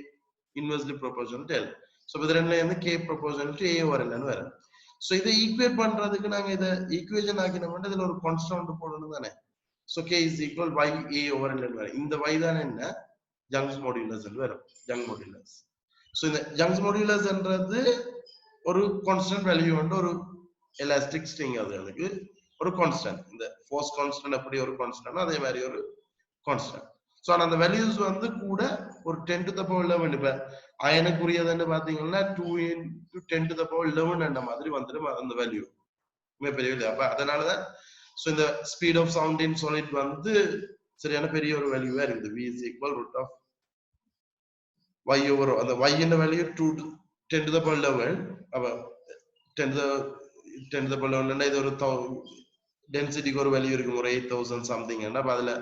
A: inversely proportional to L. So இது ரெண்டுல இருந்து K proportional to A over L ன்னு வரும். So இதை equate பண்றதுக்கு நாங்க இதை ஈக்குவேஷன் ஆக்கினோம்னா இதுல ஒரு கான்ஸ்டன்ட் போடணும் தானே. So K is equal Y A over L ன்னு வரும். இந்த Y தான் என்ன, Young's modulus ன்னு வரும், Young modulus. So இந்த Young's modulus என்றது ஒரு கான்ஸ்டன்ட் வேல்யூ வந்து ஒரு எலாஸ்டிக் ஸ்ட்ரிங், அதுக்கு ஒரு கான்ஸ்டன்ட். இந்த ஃபோர்ஸ் கான்ஸ்டன்ட் அப்படி ஒரு கான்ஸ்டன்ட், அதே மாதிரி ஒரு கான்ஸ்டன்ட். ஸோ அந்த வேல்யூஸ் வந்து கூட ஒரு 10 to the power 11, இப்ப அயனுக்குரியதுன்னு பாத்தீங்கன்னா 2 into 10 to the power 11 அந்த மாதிரி வந்துடும் அந்த வேல்யூ பெரிய வேல்யூ. அப்ப அதனாலதான் ஸோ இந்த speed of sound in solid வந்து சரியான பெரிய ஒரு வேல்யூவா இருக்குது. V is equal root of Y over அந்த Y இந்த வேல்யூ 10 to the power 11. அப்ப 10 to the power 11 இது ஒரு டென்சிட்டிக்கு ஒரு வேல்யூ இருக்கும், ஒரு 8000 சம்திங். அப்ப அதுல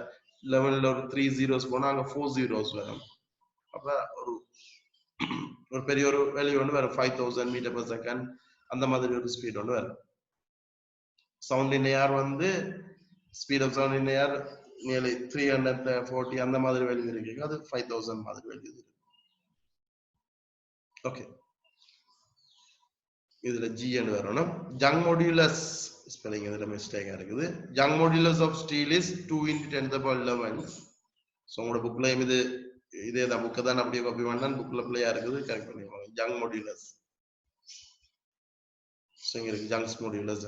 A: 11ல ஒரு 3 zeros போனா அங்க 4 zeros வரும். அப்ப ஒரு பெரிய ஒரு வேல்யூ ஒன்று வரும், 5000 மீட்டர் per second அந்த மாதிரி ஒரு ஸ்பீட் ஒன்று வரும். சவுண்ட் இன் ஏர் வந்து speed of sound in air nearly 340 அந்த மாதிரி வேல்யூ இருக்கு, அது 5000 மாதிரி வேல்யூ இருக்கு. ஓகே, இதுல G ன்னு வரணும். Young modulus ஸ்பெல்லிங் இதுல மிஸ்டேக்கா இருக்குது. Young modulus of steel is 2 into 10 to the power 11. So உங்களோட புக்லயும் இதே தான், புக்கை தான் அப்படியே காப்பி பண்ணா புக்ல பிள்ளையா இருக்குது, கரெக்ட் பண்ணிடுவாங்க. Young modulus, சோ இங்க இருக்கு Young's modulus.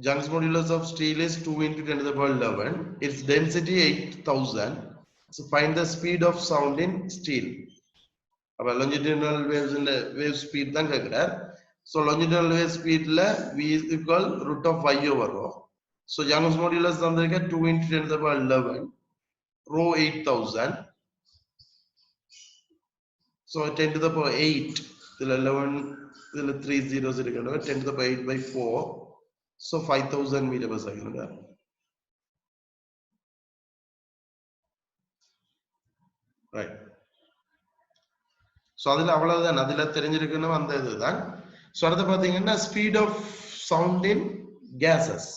A: Young's modulus of steel is 2 into 10 to the power 11. Its density 8000. So find the speed of sound in steel. அப்ப longitudinal waves in the wave speed தான் கேக்குறார். So longitudinal wave speed ல V is equal root of Y over rho. So Young's modulus தந்திருக்க 2 into 10 to the power 11, rho 8000. So 10 to the power 8, இதுல 11 இதுல 3 zeros இருக்கு, 10 to the power 8 by 4. So 5000 meter per second. Right. So அதுல அவ்வளவுதான், அதுல தெரிஞ்சிருக்கணும் அந்த இதுதான். So அடுத்து பாத்தீங்கன்னா speed of sound in gases,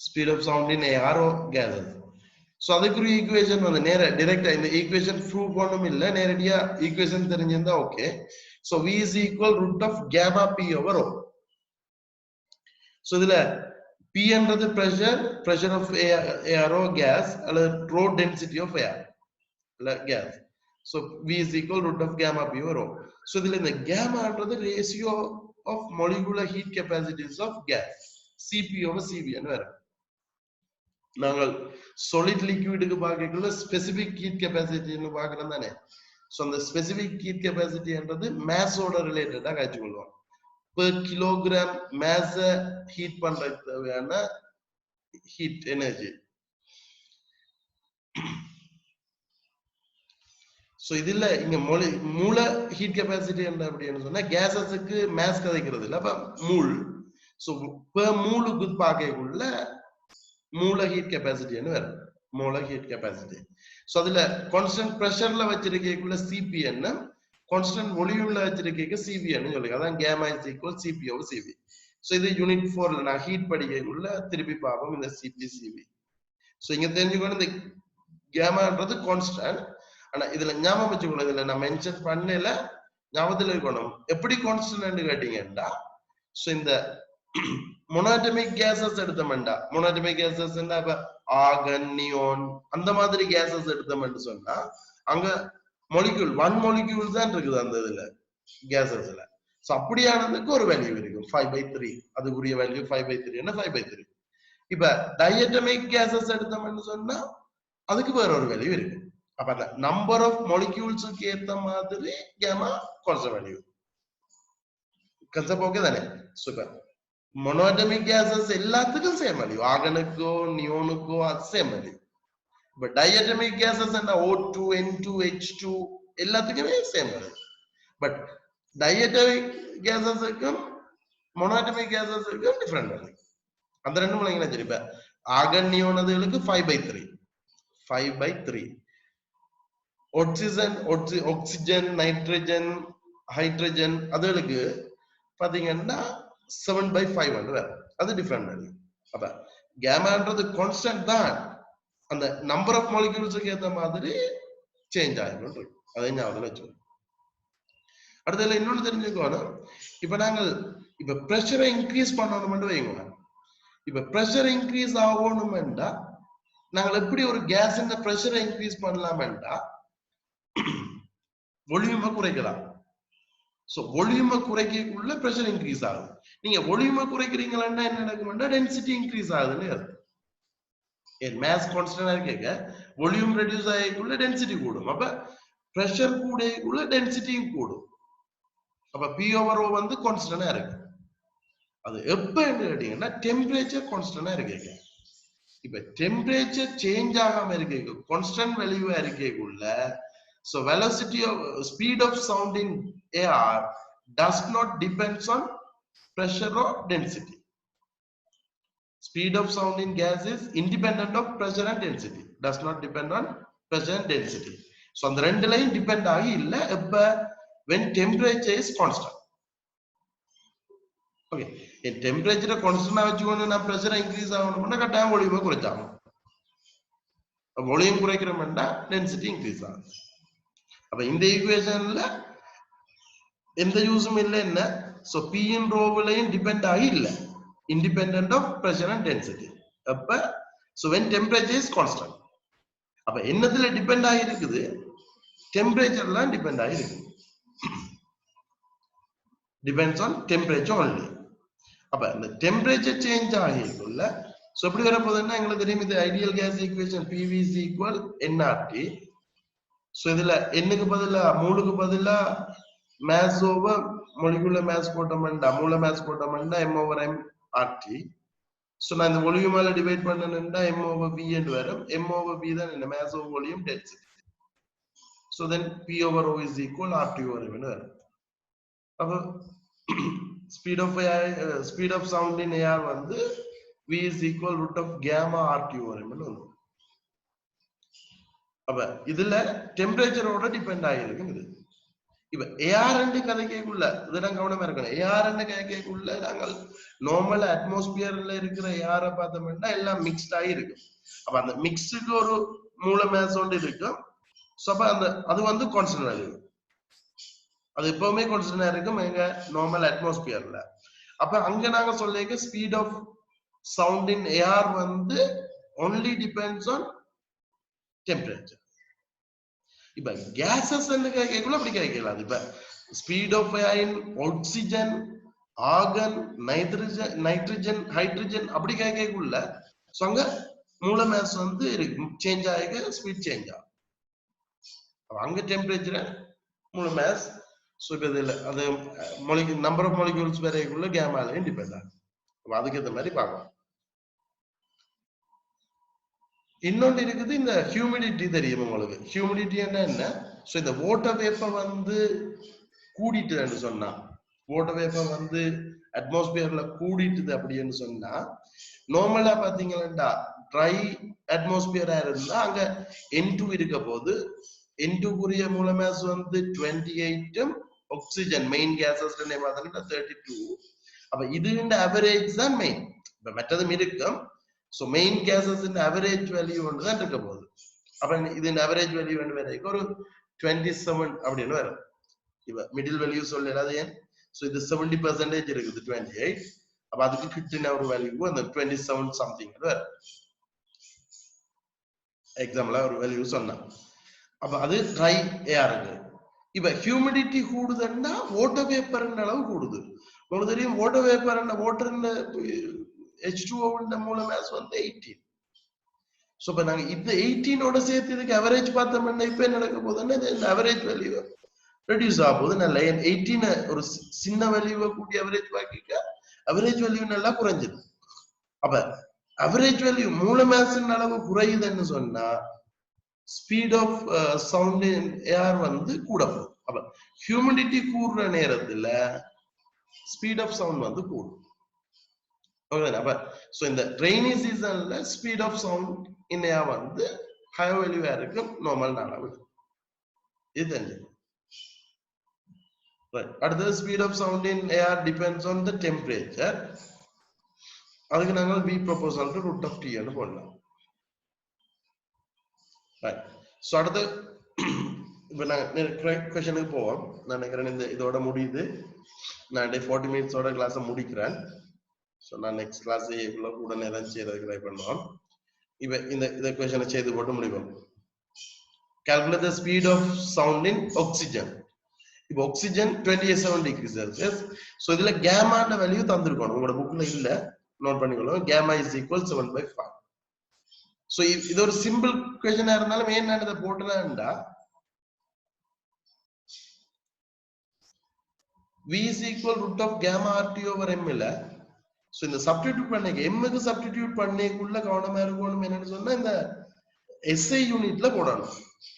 A: speed of sound in air or gases. So அதுக்குரிய ஈக்குவேஷன் வந்து நேரா டைரக்டா இந்த ஈக்குவேஷன் ப்ரூவ் பண்ணனும் இல்ல, நேரடியா ஈக்குவேஷன் தெரிஞ்சிருந்தா okay. So V is equal root of gamma P over rho. So இதுல P என்றது pressure of air or gas அல்லது rho density of air இல்ல gas. So V is equal root of gamma P over rho. So இதுல இந்த gamma என்றது ratio of molecular heat capacities of gas, Cp over Cv ன்னு வரும். நாங்கள் solid liquidக்கு பார்க்கக்குள்ள specific heat capacity ன்னு பார்க்கறோம் தானே. So அந்த specific heat capacity என்றது mass ஓட ரிலேட்டடா காட்சிக்கொள்வோம். per kilogram mass heat பண்றதுக்கு தேவையான heat energy. So இதுல இங்க மூல ஹீட் கெபாசிட்டி என்ன அப்படின்னு சொன்னா கேசஸ்க்கு மாஸ் கதைக்கிறது இல்ல, அப்ப மூல் ஸோ பெர் மூலுக்கு பார்க்கக்குள்ள மூல ஹீட் கெப்பாசிட்டின்னு வரும். மூல ஹீட் கெப்பாசிட்டி. ஸோ அதுல கான்ஸ்டன்ட் ப்ரெஷர்ல வச்சிருக்கக்குள்ள சிபி என்ன, கான்ஸ்டன்ட் வால்யூம்ல வச்சிருக்க சிபின்னு சொல்லுங்க. அதான் gamma is equal CP over CP. So இது யூனிட் 4ல நான் ஹீட் படிக்கக்குள்ள திருப்பி பார்ப்போம் இந்த சிபி சிபி. ஸோ இங்க தெரிஞ்சுக்கணும் இந்த கேமான்றது கான்ஸ்டன்ட். ஆனா இதுல ஞாபகம் வச்சுக்கணும், இதுல நான் மென்ஷன் பண்ணல, ஞாபகத்துல இருக்கணும். எப்படி கான்ஸ்டன்ட் கேட்டீங்கன்னா, ஸோ இந்த மொனோட்டமிக் கேசஸ் எடுத்தோம்டா, மொனோட்டமிக் கேசஸ் இப்ப ஆர்கன், நியோன் அந்த மாதிரி கேசஸ் எடுத்தோம்னு சொன்னா அங்க மொலிக்யூல் 1 மொலிக்யூல் தான் இருக்குது அந்த இதுல கேசஸ்ல. சோ அப்படியானதுக்கு ஒரு வேல்யூ இருக்கும் 5/3. அதுக்குரிய வேல்யூ 5/3 என்ன 5/3. இப்ப டயட்டமிக் கேசஸ் எடுத்தோம்னு சொன்னா அதுக்கு வேற ஒரு வேல்யூ இருக்கு. அப்ப அந்த நம்பர் ஆஃப் மொலிக்யூல்ஸ்க்கு ஏத்த மாதிரி கேமா கான்ஸ்டன்ட் வேல்யூ கன்செப்ட். ஓகே தானே? சூப்பர். மொனோட்டமிக் கேசஸ் எல்லாத்துக்கும் சேம் வேல்யூ, ஆர்கனுக்கோ நியோனுக்கோ அது சேம் வேல்யூ. இப்ப டயட்டமிக் கேசஸ் என்ன O2 N2 H2 எல்லாத்துக்குமே சேம் வேல்யூ. பட் டயட்டமிக் கேசஸுக்கும் மொனோட்டமிக் கேசஸுக்கும் டிஃபரெண்ட் வேல்யூ. அந்த ரெண்டு மூலங்களா சரி. இப்ப ஆர்கன் நியோன் அதுகளுக்கு 5/3 ஆக்சிஜன் நைட்ரஜன் ஹைட்ரஜன் அதுகளுக்கு பாத்தீங்கன்னா 7/5 அது டிஃபரெண்ட் வேல்யூ. அப்ப கேமான்றது கான்ஸ்டன்ட் தான், அந்த நம்பர் ஆஃப் மாலிக்யூல்ஸ்க்கு ஏத்த மாதிரி சேஞ்ச் ஆகும். அதை ஞாபகம் வச்சுக்கணும். அடுத்ததுல இன்னொன்னு தெரிஞ்சுக்கணும். இப்ப நாங்கள் இப்ப பிரஷரை இன்க்ரீஸ் பண்ணணும்னு வைங்க. இப்ப பிரஷர் இன்க்ரீஸ் ஆகணும்டா நாங்கள் எப்படி ஒரு கேஸ் பிரஷரை இன்க்ரீஸ் பண்ணலாம்டா வால்யூமை குறைக்கலாம். சோ வால்யூமை குறைக்கக்குள்ள பிரஷர் இன்க்ரீஸ் ஆகுது. நீங்க வால்யூமை குறைக்கிறீங்களா என்ன நடக்கும்னா டென்சிட்டி இன்க்ரீஸ் ஆகுதுன்னு அர்த்தம். மாஸ் கான்ஸ்டன்டா இருக்க வால்யூம் ரெடியூஸ் ஆகக்குள்ள டென்சிட்டி கூடும். அப்ப பிரஷர் கூடக்குள்ள டென்சிட்டியும் கூடும். அப்ப P/O வந்து கான்ஸ்டன்டா இருக்கு. அது எப்ப கேட்டீங்கன்னா டெம்பரேச்சர் கான்ஸ்டன்டா இருக்கு. இப்ப டெம்பரேச்சர் சேஞ்ச் ஆகாம இருக்கு, கான்ஸ்டன்ட் வேல்யூவா இருக்கக்குள்ள so velocity of speed of sound in air does not depends on pressure or density. Speed of sound in gas is independent of pressure and density, does not depend on pressure and density. So அந்த ரெண்டுலயும் depend ஆகி இல்ல எப்ப when temperature is constant. Okay, இந்த டெம்பரேச்சரை கான்ஸ்டன்டா வச்சுக்கொண்டு நான் பிரஷரை increase ஆகணும்னா கட்டாயம் வால்யூமை குறைச்சாகும். வால்யூம் குறைக்கிறோம்னா டென்சிட்டி இன்க்ரீஸ் ஆகும். அப்ப இந்த ஈக்குவேஷன்ல எந்த யூஸும் இல்லை என்ன. சோ P இன் ரோவிலையும் டிபெண்ட் ஆகி இல்ல, independent of pressure and density. அப்ப so when temperature is constant. அப்ப என்னத்துல டிபெண்ட் ஆகி இருக்குது, டெம்பரேச்சர்ல டிபெண்ட் ஆகி இருக்குது. Depends on temperature only. அப்ப இந்த டெம்பரேச்சர் சேஞ்ச் ஆகிக்குள்ள சோ எப்படி வர போகுதுன்னா எங்களுக்கு தெரியும் இது ideal case equation PV = nRT. So இதுல என்னக்கு பதிலா மூலுக்கு பதிலா mass over molecular mass போட்டோம்னா மூல mass போட்டோம்னா m/m RT. சோ நான் இந்த வால்யூமால டிவைட் பண்ணனும்னா m/v என்று வரும். m/v தான் என்ன mass over volume density. so then P/O is equal RT/m என்று வரும். அப்ப speed of sound in air வந்து v is equal root of gamma RT/m என்று வரும். அப்ப இதுல டெம்பரேச்சரோட டிபெண்ட் ஆகிருக்கு. இப்ப ஏஆர் கதைக்குள்ள இதெல்லாம் கவனமா இருக்கணும். ஏஆர் கதைக்குள்ள நாங்கள் நார்மல் அட்மாஸ்பியர்ல இருக்கிற ஏஆரை பார்த்தோம்னா எல்லாம் மிக்ஸ்ட் ஆகி இருக்கும். அப்ப அந்த மிக்ஸுக்கு ஒரு மூல மேஸ் ஒன்று இருக்கும். அப்ப அந்த அது வந்து கான்ஸ்டன்ட் வேல்யூ, அது எப்பவுமே கான்ஸ்டன்டா இருக்கும் எங்க நார்மல் அட்மாஸ்பியர்ல. அப்ப அங்க நாங்க சொல்லிருக்க speed of sound in air வந்து only depends on temperature. இப்ப gases கேட்கல அப்படி கேட்கலாம். இப்ப speed of air in oxygen, argon, nitrogen, hydrogen அப்படி கேட்கக்குள்ள அங்க மூல மாஸ் வந்து சேஞ்ச் ஆக ஸ்பீட் சேஞ்ச் ஆகும். அங்க டெம்பரேச்சர் மூல மாஸ் இதுல அது நம்பர் ஆஃப் மாலிக்யூல்ஸ் வரைக்குள்ள கேமாலையும் டிபெண்ட் ஆகும். அதுக்கு ஏற்ற மாதிரி பார்க்கலாம். இன்னொன்று இருக்குது இந்த ஹியூமிடிட்டி தெரியும் உங்களுக்கு. ஹியூமிடிட்டி என்ன, சோ இந்த வாட்டர் வேப்பர் வந்து கூடிட்டுன்னு சொன்னா வாட்டர் வேப்பர் வந்து அட்மாஸ்பியர்ல கூடிட்டுது அப்படின்னு சொன்னா நார்மலா பாத்தீங்கன்னா ட்ரை அட்மாஸ்பியரா இருந்தா அங்க N2 இருக்க போது N2 குரிய மூலமாஸ் வந்து 28 ஆக்சிஜன் மெயின் கேஸஸ் பார்த்தா 32. அப்ப இது இந்த அவரேஜ் தான் மெயின். இப்ப மற்றதும் இருக்கும். So main gases average value ஒன்று தான் இருக்க போகுது. அப்ப இது அவரேஜ் வேல்யூ வேணும் வரைக்கும் ஒரு 27 அப்படின்னு வரும். இப்ப மிடில் வேல்யூ சொல்லலாது ஏன்? ஸோ இது 70% இருக்குது 28. அப்ப அதுக்கு கிட்டின ஒரு வேல்யூ அந்த 27 சம்திங் வரும். எக்ஸாம்பிளா ஒரு வேல்யூ சொன்னா அப்ப அது ட்ரை ஏருக்கு. இப்ப ஹியூமிடிட்டி கூடுதுன்னா வாட்டர் வேப்பர் அளவு கூடுது. உங்களுக்கு தெரியும் வாட்டர் வேப்பர் வாட்டர் H2O மூலமாஸ் வந்து 18. சோ இப்ப நாங்க இந்த 18ஓட சேர்த்து இதுக்கு அவரேஜ் பார்த்தோம்னா இப்ப என்ன நடக்க போகுதுன்னா இந்த அவரேஜ் வேல்யூ ரெடியூஸ் ஆக போகுது. நல்ல 18 ஒரு சின்ன வேல்யூவை கூட்டி அவரேஜ் பாக்கிக்க அவரேஜ் வேல்யூ நல்லா குறைஞ்சிது. அப்ப அவரேஜ் வேல்யூ மூலமாஸின் அளவு குறையுதுன்னு சொன்னா speed of sound in air வந்து கூட போகும். அப்ப ஹியூமிடிட்டி கூடுற நேரத்துல ஸ்பீட் ஆஃப் சவுண்ட் வந்து கூடும். அப்ப சோ இந்த ரெய்னி சீசன்ல speed of sound in air வந்து ஹை வேல்யூவா இருக்கும் நார்மல் அளவு. இது தெரிஞ்சு அடுத்தது speed of sound in air depends on the temperature. அதுக்கு நாங்கள் v proportional to root of t ன்னு போடலாம். ஸோ அடுத்து இப்போ நான் கொஸ்டனுக்கு போவோம். நான் நினைக்கிறேன் இந்த இதோட முடியுது. நான் 40 மினிட்ஸோட கிளாஸை முடிக்கிறேன். ஸோ நான் நெக்ஸ்ட் கிளாஸ் இவ்வளோ கூட நேரம் செய்யறதுக்கு ட்ரை பண்ணுவோம். இப்போ இந்த கொஸ்டனை செய்து போட்டு முடிப்போம். Calculate the speed of sound in oxygen. இப்போ ஆக்சிஜன் 27 டிகிரி செல்சியஸ். ஸோ இதுல கேமான வேல்யூ தந்திருக்கணும். உங்களோட புக்ல இல்ல, நோட் பண்ணிக்கணும். கேமா இஸ் ஈக்குவல் 7/5. சோ இது ஒரு சிம்பிள் क्वेश्चनா இருந்தாலும் ஏன் நான் இத போட்டேன்னா v is equal root of gamma rt over m இல்ல. சோ இந்த சப்ஸ்டிட்யூட் பண்ணீங்க m க்கு சப்ஸ்டிட்யூட் பண்ணேக்குள்ள கவனமா இருக்கணும். என்னன்னு சொன்னா இந்த SI யூனிட்ல போடணும்.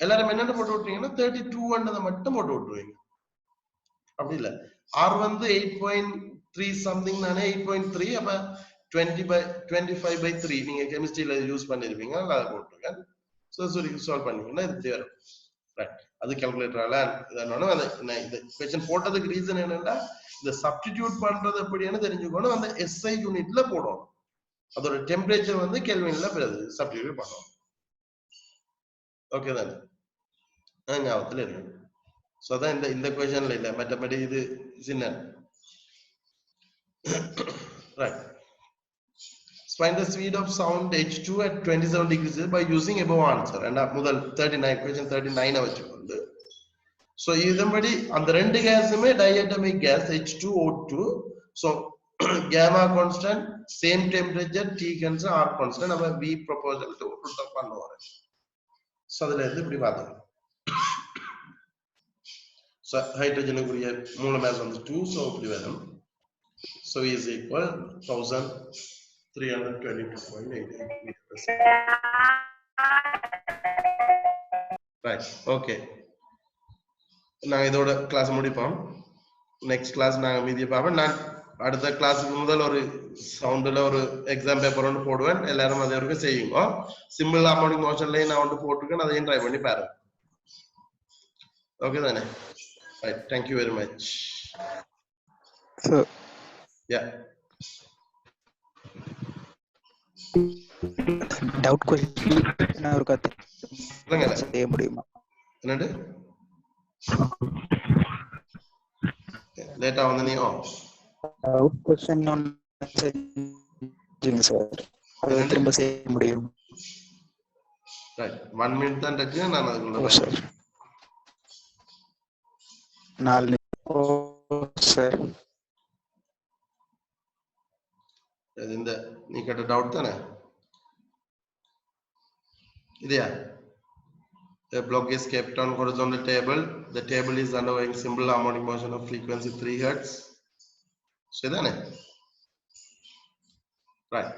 A: எல்லாரும் என்னென்ன போட்டு விட்டுறீங்கன்னா 32 ன்றத மட்டும் போட்டு விட்டுருவீங்க. அப்படி இல்ல r வந்து 8.3 சம்திங் நானே 8.3. அப்ப 25/3 நீங்க கெமிஸ்ட்ரியில யூஸ் பண்ணிருப்பீங்க. அதை போட்டுருங்க. சோ சால்வ் பண்ணீங்கன்னா இது வரும். ரைட், அது கால்குலேட்டரால இதனால இந்த क्वेश्चन போட்டதுக்கு ரீசன் என்னன்னா இந்த சப்ஸ்டிட்யூட் பண்றது எப்படின்னு தெரிஞ்சுக்கணும். அந்த SI யூனிட்ல போடணும். அதோட டெம்பரேச்சர் வந்து கெல்வின்ல சப்ஸ்டிட்யூட் பண்ணணும். ஓகே தானே? ஞாபகத்துல இருக்கு. சோ அதான் இந்த क्वेश्चनல இல்ல, மற்றபடி இது சின்ன. Right, find the speed of sound H2 at 27 degrees by using above answer. And முதல் 39 question 39 வச்சுக்கொண்டு so இதன்படி அந்த ரெண்டு கேஸுமே diatomic gas H2O2. so gamma constant, same temperature, T constant, R constant. நம்ம V proportional to root of 1 வரும். so அதுல இருந்து இப்படி பார்த்தோம். so hydrogen உரிய மூல mass வந்து 2. so இப்படி வரும். so V is equal 1322.88 meters. Right, okay. நான் இதோட கிளாஸ் முடிப்போம். நெக்ஸ்ட் கிளாஸ் நாங்க மீதியை பார்ப்போம். நான் அடுத்த கிளாஸுக்கு முதல் ஒரு சவுண்ட்ல ஒரு எக்ஸாம் பேப்பர் ஒன்று போடுவேன். எல்லாரும் அதே வரைக்கும் செய்யுங்க. சிம்பிள் ஹார்மோனிக் மோஷன்லயும் நான் ஒன்று போட்டிருக்கேன். அதையும் ட்ரை பண்ணி பாருங்க. ஓகே தானே? Right, thank you very much. Yeah,
B: doubt question ஒரு கத்து செய்ய முடியுமா?
A: என்னது லேட்டா வந்தனியோ?
B: டவுட் क्वेश्चन ஒன்னு செஞ்சுங்க சார். அது திரும்ப செய்ய முடியும்?
A: ரைட், 1 மினிட் தான் இருக்கு. நான் அதுக்குள்ள
B: சார் 4 சார்.
A: இந்த நீ கேட்ட டவுட் தானே இதையா? A block is kept on horizontal table. The table is undergoing simple harmonic motion of frequency 3 Hz. So, right.